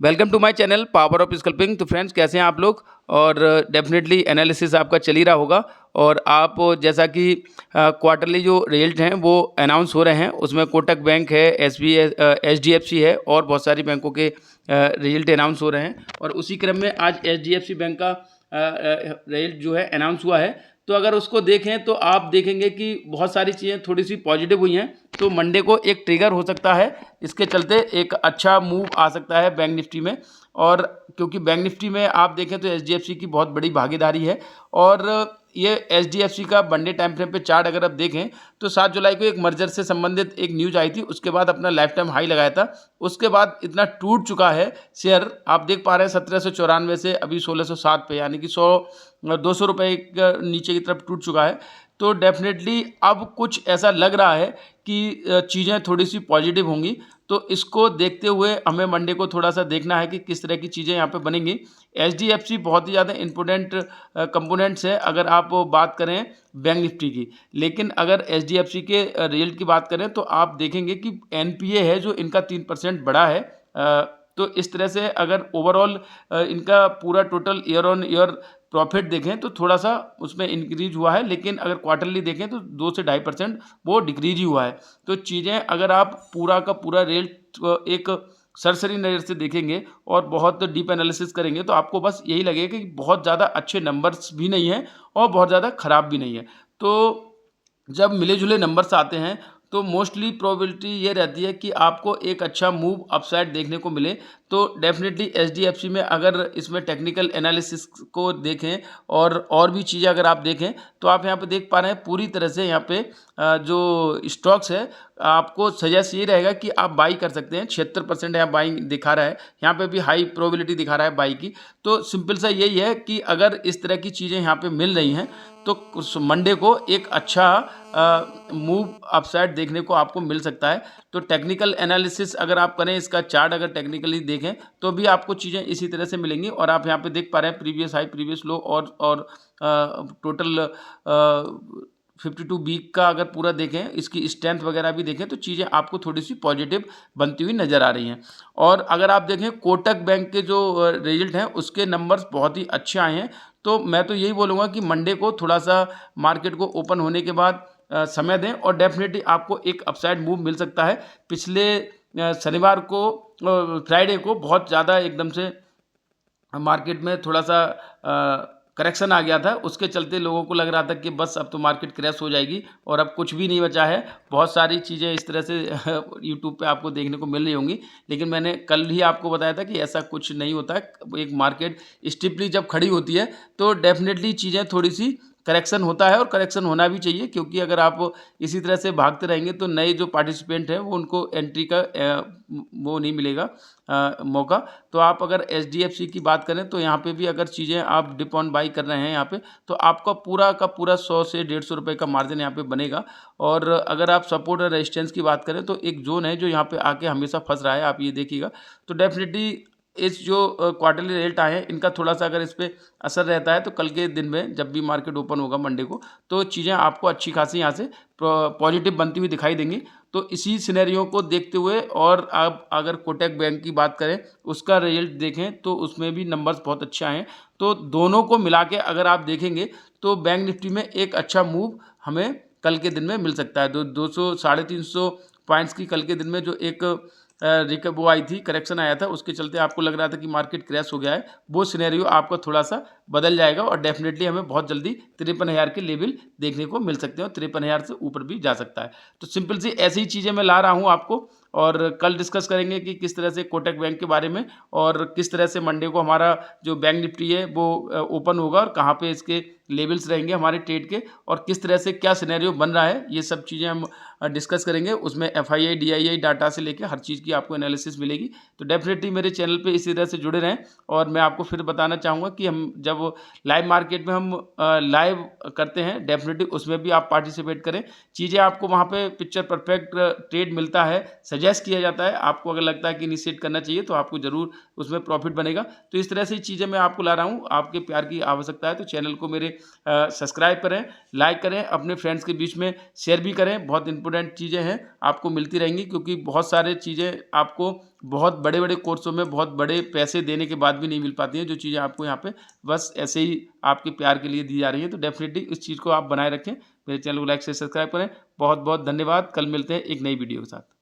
Welcome to my channel power of sculpting. तो friends, कैसे हैं आप लोग? और डेफिनेटली एनालिसिस आपका चल ही रहा होगा। और आप जैसा कि क्वार्टरली जो रिजल्ट हैं वो अनाउंस हो रहे हैं, उसमें कोटक बैंक है, एचडीएफसी है और बहुत सारी बैंकों के रिजल्ट अनाउंस हो रहे हैं। और उसी क्रम में आज एचडीएफसी बैंक का रिजल्ट जो है अनाउंस हुआ है। तो अगर उसको देखें तो आप देखेंगे कि बहुत सारी चीज़ें थोड़ी सी पॉजिटिव हुई हैं। तो मंडे को एक ट्रिगर हो सकता है, इसके चलते एक अच्छा मूव आ सकता है बैंक निफ्टी में। और क्योंकि बैंक निफ्टी में आप देखें तो एचडीएफसी की बहुत बड़ी भागीदारी है। और ये एचडीएफसी का वनडे टाइम फ्रेम पे चार्ट अगर आप देखें तो 7 जुलाई को एक मर्जर से संबंधित एक न्यूज आई थी, उसके बाद अपना लाइफ टाइम हाई लगाया था। उसके बाद इतना टूट चुका है शेयर, आप देख पा रहे हैं 1794 से अभी 1607 पे, यानी कि 200 रुपये नीचे की तरफ टूट चुका है। तो डेफिनेटली अब कुछ ऐसा लग रहा है कि चीज़ें थोड़ी सी पॉजिटिव होंगी। तो इसको देखते हुए हमें मंडे को थोड़ा सा देखना है कि किस तरह की चीज़ें यहाँ पे बनेंगी। एचडीएफसी बहुत ही ज़्यादा इंपॉर्टेंट कंपोनेंट्स है अगर आप बात करें बैंक निफ्टी की। लेकिन अगर एचडीएफसी के रिजल्ट की बात करें तो आप देखेंगे कि एनपीए है जो इनका 3% बढ़ा है। तो इस तरह से अगर ओवरऑल इनका पूरा total year on year profit देखें तो थोड़ा सा उसमें इंक्रीज हुआ है, लेकिन अगर क्वार्टरली देखें तो 2 से 2.5% वो डिक्रीज ही हुआ है। तो चीज़ें अगर आप पूरा का पूरा रेट एक सरसरी नज़र से देखेंगे और बहुत डीप एनालिसिस करेंगे तो आपको बस यही लगेगा कि बहुत ज़्यादा अच्छे नंबर्स भी नहीं हैं और बहुत ज़्यादा ख़राब भी नहीं है। तो जब मिले जुले नंबर्स आते हैं तो मोस्टली प्रोबेबिलिटी ये रहती है कि आपको एक अच्छा मूव अपसाइड देखने को मिले। तो डेफिनेटली एचडीएफसी में अगर इसमें टेक्निकल एनालिसिस को देखें और भी चीज़ें अगर आप देखें तो आप यहाँ पे देख पा रहे हैं पूरी तरह से यहाँ पे जो स्टॉक्स है आपको सजेस्ट ये रहेगा कि आप बाई कर सकते हैं। 76% यहाँ बाइंग दिखा रहा है, यहाँ पे भी हाई प्रोबेबिलिटी दिखा रहा है बाई की। तो सिंपल सा यही है कि अगर इस तरह की चीज़ें यहाँ पे मिल रही हैं तो मंडे को एक अच्छा मूव अपसाइड देखने को आपको मिल सकता है। तो टेक्निकल एनालिसिस अगर आप करें, इसका चार्ट अगर टेक्निकली देखें तो भी आपको चीज़ें इसी तरह से मिलेंगी। और आप यहाँ पे देख पा रहे हैं प्रीवियस हाई प्रीवियस लो और टोटल 52 वीक का अगर पूरा देखें, इसकी स्ट्रेंथ वगैरह भी देखें तो चीज़ें आपको थोड़ी सी पॉजिटिव बनती हुई नज़र आ रही हैं। और अगर आप देखें कोटक बैंक के जो रिजल्ट हैं उसके नंबर्स बहुत ही अच्छे आए हैं। तो मैं तो यही बोलूँगा कि मंडे को थोड़ा सा मार्केट को ओपन होने के बाद समय दें और डेफिनेटली आपको एक अपसाइड मूव मिल सकता है। पिछले शनिवार को फ्राइडे को बहुत ज़्यादा एकदम से मार्केट में थोड़ा सा करेक्शन आ गया था, उसके चलते लोगों को लग रहा था कि बस अब तो मार्केट क्रैश हो जाएगी और अब कुछ भी नहीं बचा है। बहुत सारी चीज़ें इस तरह से यूट्यूब पे आपको देखने को मिल रही होंगी, लेकिन मैंने कल ही आपको बताया था कि ऐसा कुछ नहीं होता है। एक मार्केट स्टिफली जब खड़ी होती है तो डेफिनेटली चीज़ें थोड़ी सी करेक्शन होता है और करेक्शन होना भी चाहिए, क्योंकि अगर आप इसी तरह से भागते रहेंगे तो नए जो पार्टिसिपेंट हैं वो उनको एंट्री का वो नहीं मिलेगा मौका। तो आप अगर एचडीएफसी की बात करें तो यहाँ पे भी अगर चीज़ें आप डिप ऑन बाई कर रहे हैं यहाँ पे तो आपका पूरा का पूरा 100 से 150 रुपये का मार्जिन यहाँ पे बनेगा। और अगर आप सपोर्ट और रेजिस्टेंस की बात करें तो एक जोन है जो यहाँ पे आके हमेशा फंस रहा है, आप ये देखिएगा। तो डेफिनेटली इस जो क्वार्टरली रिजल्ट आए हैं इनका थोड़ा सा अगर इस पर असर रहता है तो कल के दिन में जब भी मार्केट ओपन होगा मंडे को तो चीज़ें आपको अच्छी खासी यहाँ से पॉजिटिव बनती हुई दिखाई देंगी। तो इसी सिनेरियो को देखते हुए और आप अगर कोटक बैंक की बात करें उसका रिजल्ट देखें तो उसमें भी नंबर्स बहुत अच्छे आए हैं। तो दोनों को मिला के अगर आप देखेंगे तो बैंक निफ्टी में एक अच्छा मूव हमें कल के दिन में मिल सकता है। 200 350 पॉइंट्स की कल के दिन में जो एक वो आई थी, करेक्शन आया था, उसके चलते आपको लग रहा था कि मार्केट क्रैश हो गया है, वो सिनेरियो आपका थोड़ा सा बदल जाएगा और डेफिनेटली हमें बहुत जल्दी 53,000 के लेवल देखने को मिल सकते हैं और 53,000 से ऊपर भी जा सकता है। तो सिंपल सी ऐसी ही चीज़ें मैं ला रहा हूँ आपको। और कल डिस्कस करेंगे कि किस तरह से कोटक बैंक के बारे में और किस तरह से मंडे को हमारा जो बैंक निफ्टी है वो ओपन होगा और कहाँ पे इसके लेवल्स रहेंगे हमारे ट्रेड के और किस तरह से क्या सिनेरियो बन रहा है, ये सब चीज़ें हम डिस्कस करेंगे। उसमें एफआईआई डीआईआई डाटा से लेकर हर चीज़ की आपको एनालिसिस मिलेगी। तो डेफिनेटली मेरे चैनल पे इसी तरह से जुड़े रहें। और मैं आपको फिर बताना चाहूँगा कि हम जब लाइव मार्केट में हम लाइव करते हैं डेफिनेटली उसमें भी आप पार्टिसिपेट करें। चीज़ें आपको वहाँ पे पिक्चर परफेक्ट ट्रेड मिलता है, सजेस्ट सजेस्ट किया जाता है। आपको अगर लगता है कि इनिशिएट करना चाहिए तो आपको ज़रूर उसमें प्रॉफिट बनेगा। तो इस तरह से चीज़ें मैं आपको ला रहा हूँ। आपके प्यार की आवश्यकता है तो चैनल को मेरे सब्सक्राइब करें, लाइक करें, अपने फ्रेंड्स के बीच में शेयर भी करें। बहुत इंपॉर्टेंट चीज़ें हैं, आपको मिलती रहेंगी, क्योंकि बहुत सारे चीज़ें आपको बहुत बड़े-बड़े कोर्सों में बहुत बड़े पैसे देने के बाद भी नहीं मिल पाती हैं, जो चीज़ें आपको यहाँ पे बस ऐसे ही आपके प्यार के लिए दी जा रही हैं। तो डेफ़िनिटली इस चीज़ को आप बनाए रखें। मेरे चैनल को लाइक, शेयर, सब्सक्राइब करें। बहुत-बहुत धन्यवाद। कल मिलते हैं एक नई वीडियो के साथ।